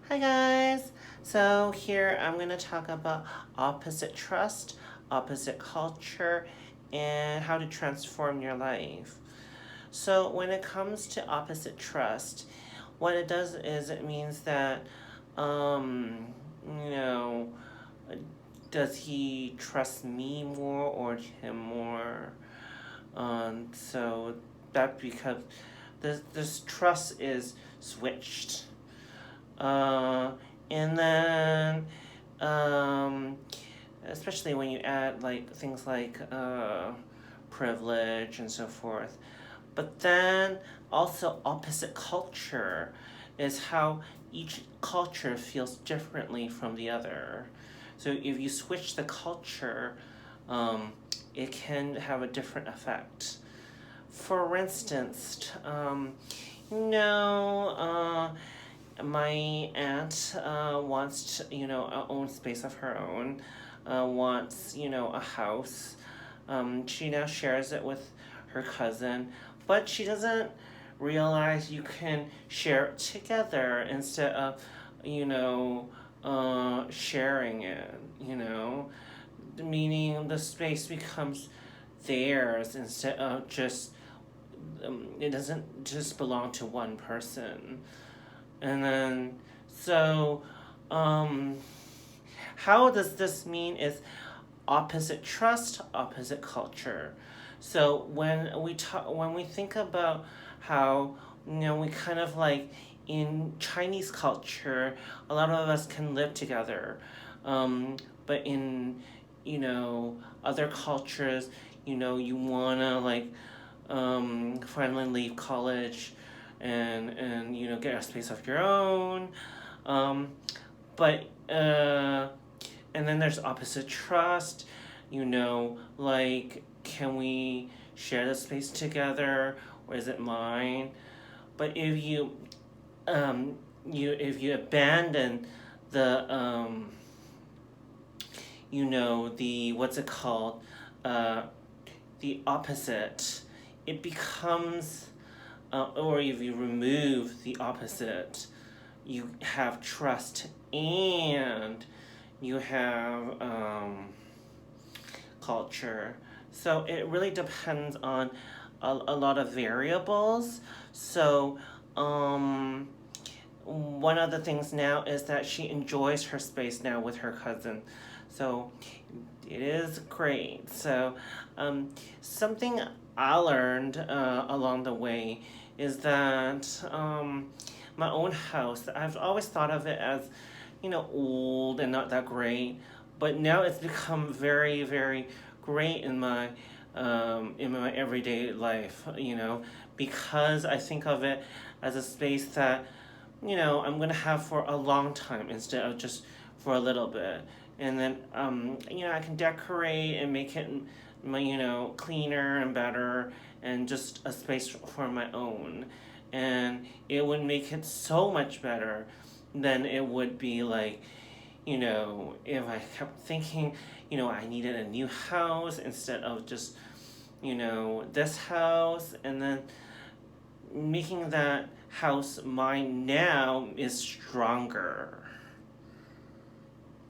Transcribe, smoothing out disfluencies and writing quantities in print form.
Hi guys! So here I'm going to talk about opposite trust, opposite culture, and how to transform your life. So when it comes to opposite trust, what it does is it means that, um, you know, does he trust me more or him more? So that because this trust is switched. Uh, and then, um, especially when you add like things like privilege and so forth. But then also opposite culture is how each culture feels differently from the other. So if you switch the culture, um, it can have a different effect. For instance, my aunt wants to, own space of her own, wants, a house. She now shares it with her cousin, but she doesn't realize you can share it together instead of, sharing it, meaning the space becomes theirs instead of just, it doesn't just belong to one person. And then, so, um, how does this mean is opposite trust, opposite culture. So when we think about how we kind of like in Chinese culture, a lot of us can live together, but in other cultures, you wanna like finally leave college and get a space of your own, um, but and then there's opposite trust, like can we share the space together or is it mine? But um if you abandon the the what's it called, uh the opposite, it becomes, or if you remove the opposite, you have trust and you have culture. So it really depends on a lot of variables. So, one of the things now is that she enjoys her space now with her cousin. So it is great. So, something I learned along the way is that my own house, I've always thought of it as, old and not that great, but now it's become very, very great in my everyday life. Because I think of it as a space that I'm gonna have for a long time instead of just for a little bit. And then I can decorate and make it cleaner and better and just a space for my own. And it would make it so much better than it would be like, if I kept thinking, I needed a new house instead of just, this house, and then making that house mine now is stronger.